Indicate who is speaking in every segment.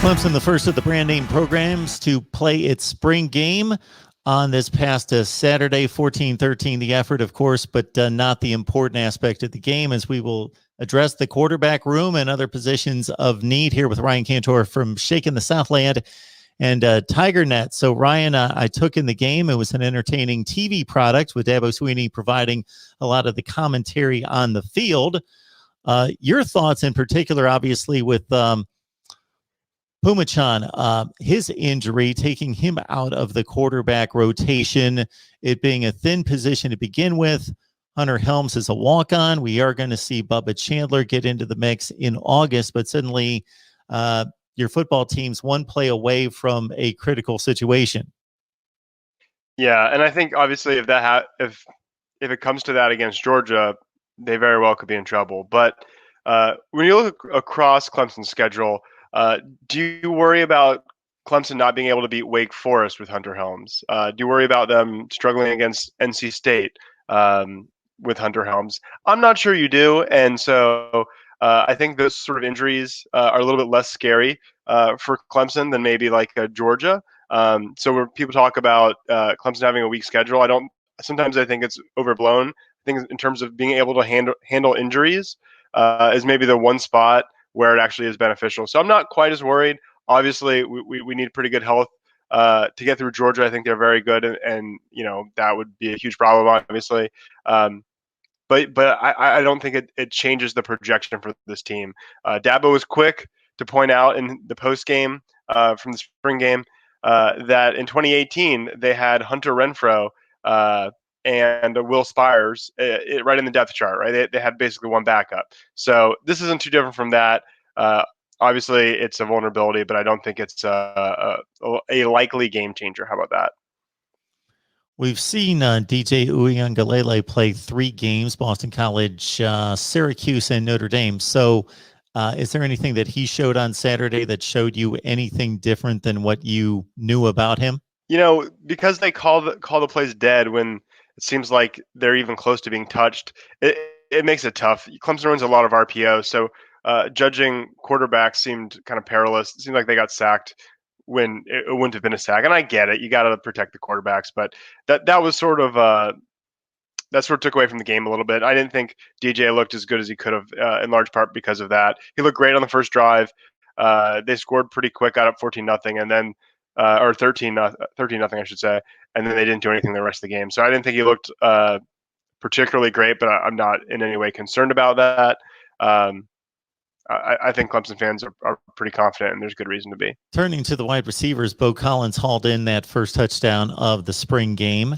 Speaker 1: Clemson, the first of the brand name programs to play its spring game on this past Saturday, 14-13. The effort, of course, but not the important aspect of the game, as we will address the quarterback room and other positions of need here with Ryan Cantor from Shakin' the Southland and TigerNet. So, Ryan, I took in the game. It was an entertaining TV product with Dabo Sweeney providing a lot of the commentary on the field. Your thoughts in particular, obviously, with Pumachan, his injury, taking him out of the quarterback rotation, it being a thin position to begin with. Hunter Helms is a walk-on. We are going to see Bubba Chandler get into the mix in August, but suddenly your football team's one play away from a critical situation.
Speaker 2: Yeah, and I think obviously if it comes to that against Georgia, they very well could be in trouble. But when you look across Clemson's schedule, do you worry about Clemson not being able to beat Wake Forest with Hunter Helms? Do you worry about them struggling against NC State with Hunter Helms? I'm not sure you do, and so I think those sort of injuries are a little bit less scary for Clemson than maybe like Georgia. So when people talk about Clemson having a weak schedule, sometimes I think it's overblown. I think in terms of being able to handle injuries is maybe the one spot where it actually is beneficial. So I'm not quite as worried. Obviously, we need pretty good health to get through Georgia. I think they're very good, and you know that would be a huge problem, obviously. But I don't think it changes the projection for this team. Dabo was quick to point out in the post game from the spring game that in 2018 they had Hunter Renfrow and Will Spires right in the depth chart, right? They had basically one backup. So this isn't too different from that. Obviously, it's a vulnerability, but I don't think it's a likely game changer. How about that?
Speaker 1: We've seen DJ Uiagalelei play 3 games, Boston College, Syracuse, and Notre Dame. So is there anything that he showed on Saturday that showed you anything different than what you knew about him?
Speaker 2: You know, because they call the plays dead when it seems like they're even close to being touched, it makes it tough. Clemson runs a lot of RPO, so judging quarterbacks seemed kind of perilous. It seemed like they got sacked when it wouldn't have been a sack. And I get it. You got to protect the quarterbacks. But that was sort of that sort of took away from the game a little bit. I didn't think DJ looked as good as he could have in large part because of that. He looked great on the first drive. They scored pretty quick, got up 14-0, and then or 13-0, I should say. And then they didn't do anything the rest of the game. So I didn't think he looked particularly great, but I'm not in any way concerned about that. I think Clemson fans are pretty confident, and there's good reason to be.
Speaker 1: Turning to the wide receivers, Bo Collins hauled in that first touchdown of the spring game.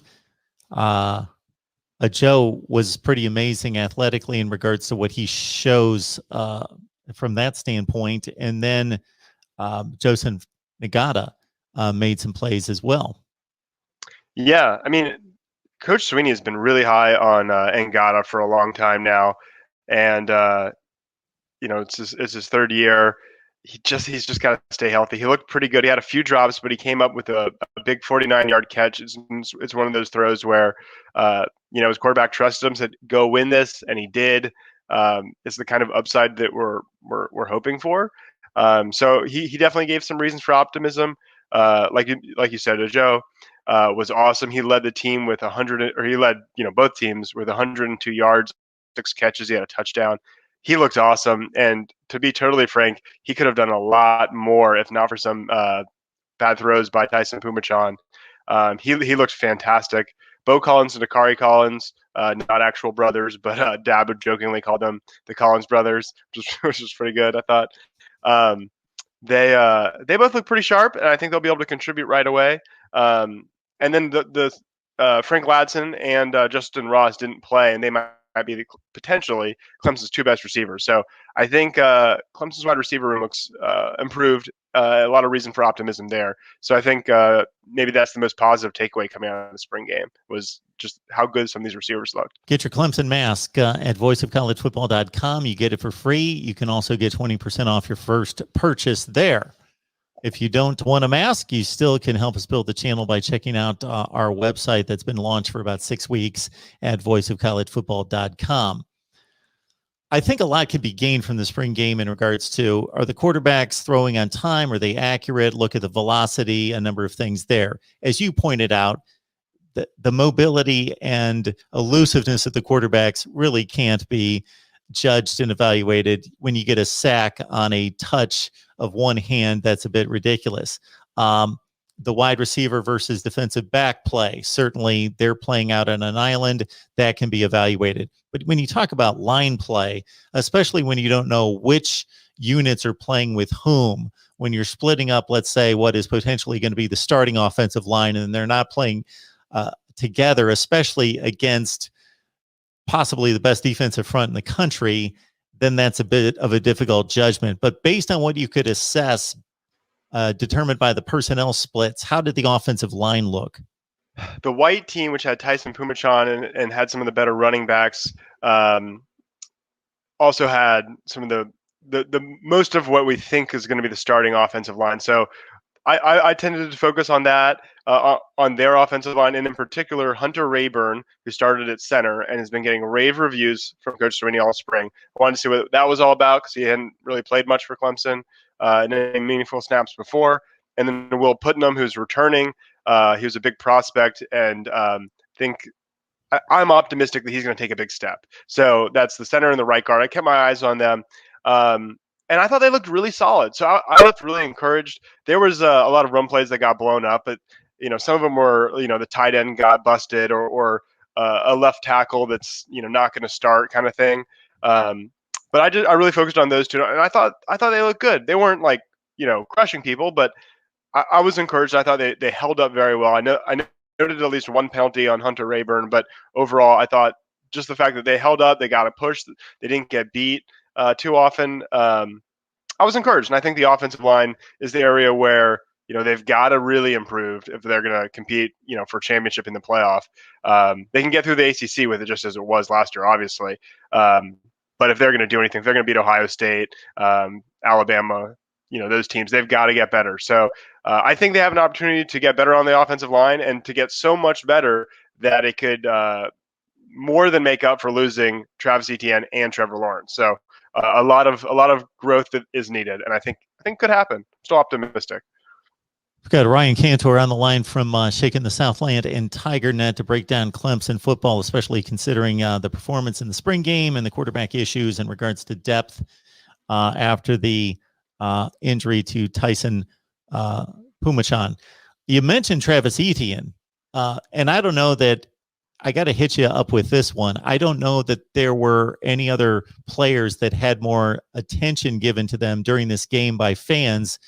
Speaker 1: Joe was pretty amazing athletically in regards to what he shows from that standpoint. And then Joseph Ngata made some plays as well.
Speaker 2: Yeah, I mean, Coach Sweeney has been really high on Ngata for a long time now, and you know it's his third year. He's just got to stay healthy. He looked pretty good. He had a few drops, but he came up with a big 49-yard catch. It's one of those throws where you know his quarterback trusted him, said go win this, and he did. It's the kind of upside that we're hoping for. So he definitely gave some reasons for optimism. Like you said, Joe was awesome. He led the team with 100, or he led both teams with 102 yards, 6 catches. He had a touchdown. He looked awesome, and to be totally frank, he could have done a lot more if not for some bad throws by Tyson Pumachan. He looked fantastic. Bo Collins and Dakari Collins, not actual brothers, but Dabo jokingly called them the Collins brothers, which was pretty good, I thought. They both look pretty sharp, and I think they'll be able to contribute right away. And then the Frank Ladson and Justin Ross didn't play, and they might be potentially Clemson's 2 best receivers. So I think Clemson's wide receiver room looks improved. A lot of reason for optimism there. So I think maybe that's the most positive takeaway coming out of the spring game was just how good some of these receivers looked.
Speaker 1: Get your Clemson mask at voiceofcollegefootball.com. You get it for free. You can also get 20% off your first purchase there. If you don't want a mask, you still can help us build the channel by checking out our website that's been launched for about 6 weeks at voiceofcollegefootball.com. I think a lot could be gained from the spring game in regards to, are the quarterbacks throwing on time? Are they accurate? Look at the velocity, a number of things there. As you pointed out, the mobility and elusiveness of the quarterbacks really can't be judged and evaluated. When you get a sack on a touch of one hand, that's a bit ridiculous. The wide receiver versus defensive back play, certainly they're playing out on an island that can be evaluated. But when you talk about line play, especially when you don't know which units are playing with whom, when you're splitting up, let's say, what is potentially going to be the starting offensive line, and they're not playing together, especially against possibly the best defensive front in the country, then that's a bit of a difficult judgment. But based on what you could assess, determined by the personnel splits, how did the offensive line look?
Speaker 2: The white team, which had Tyson Pumachan and had some of the better running backs, also had some of the most of what we think is going to be the starting offensive line. So I tended to focus on that, on their offensive line, and in particular, Hunter Rayburn, who started at center and has been getting rave reviews from Coach Sweeney all spring. I wanted to see what that was all about because he hadn't really played much for Clemson in any meaningful snaps before. And then Will Putnam, who's returning. He was a big prospect, and I'm optimistic that he's going to take a big step. So that's the center and the right guard. I kept my eyes on them. And I thought they looked really solid. So I left really encouraged. There was a lot of run plays that got blown up, but some of them were, the tight end got busted or a left tackle that's not going to start kind of thing. But I really focused on those two, and I thought they looked good. They weren't like crushing people, but I was encouraged. I thought they held up very well. I noted at least one penalty on Hunter Rayburn, but overall I thought just the fact that they held up, they got a push, they didn't get beat too often. I was encouraged, and I think the offensive line is the area where they've got to really improve if they're going to compete for championship in the playoff. They can get through the ACC with it just as it was last year, obviously. But if they're going to do anything, if they're going to beat Ohio State, Alabama, those teams, they've got to get better. So I think they have an opportunity to get better on the offensive line and to get so much better that it could more than make up for losing Travis Etienne and Trevor Lawrence. So a lot of growth that is needed, and I think could happen. Still optimistic.
Speaker 1: We've got Ryan Cantor on the line from Shaking the Southland and TigerNet to break down Clemson football, especially considering the performance in the spring game and the quarterback issues in regards to depth after the injury to Tyson Pumachan. You mentioned Travis Etienne, and I don't know that I got to hit you up with this one. I don't know that there were any other players that had more attention given to them during this game by fans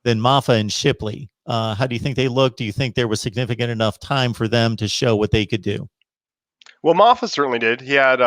Speaker 1: than Mafah and Shipley. How do you think they looked? Do you think there was significant enough time for them to show what they could do?
Speaker 2: Well, Mafah certainly did. He had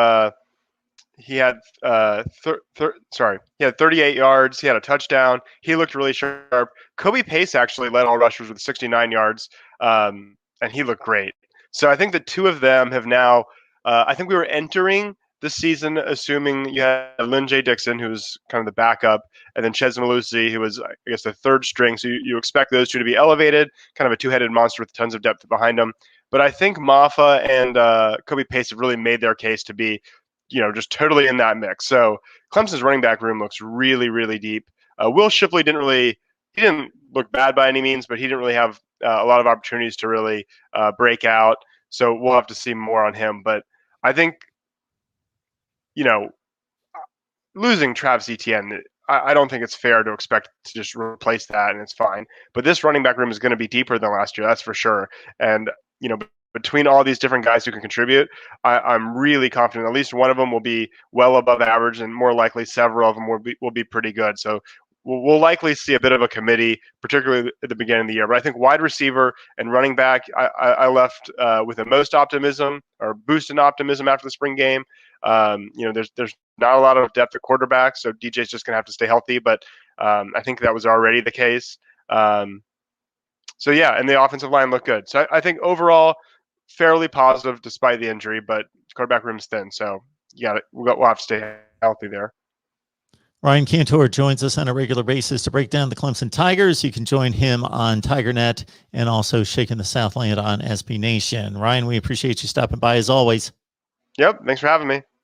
Speaker 2: 38 yards. He had a touchdown. He looked really sharp. Kobe Pace actually led all rushers with 69 yards, and he looked great. So I think the two of them have now. I think we were entering the season assuming you had Lyn-J Dixon, who was kind of the backup, and then Ches Malusi, who was, I guess, the third string. So you expect those two to be elevated, kind of a two-headed monster with tons of depth behind them. But I think Mafah and Kobe Pace have really made their case to be, just totally in that mix. So Clemson's running back room looks really, really deep. Will Shipley he didn't look bad by any means, but he didn't really have a lot of opportunities to really break out. So we'll have to see more on him. But I think, losing Travis Etienne, I don't think it's fair to expect to just replace that and it's fine. But this running back room is going to be deeper than last year, that's for sure. And, between all these different guys who can contribute, I'm really confident at least one of them will be well above average, and more likely several of them will be pretty good. So we'll likely see a bit of a committee, particularly at the beginning of the year. But I think wide receiver and running back, I left with the most optimism, or boosted optimism after the spring game. There's not a lot of depth at quarterback, so DJ's just going to have to stay healthy. But I think that was already the case. So yeah, and the offensive line looked good. So I think overall fairly positive despite the injury, but quarterback room's thin. So we'll have to stay healthy there.
Speaker 1: Ryan Cantor joins us on a regular basis to break down the Clemson Tigers. You can join him on TigerNet and also Shaking the Southland on SB Nation. Ryan, we appreciate you stopping by as always.
Speaker 2: Yep. Thanks for having me.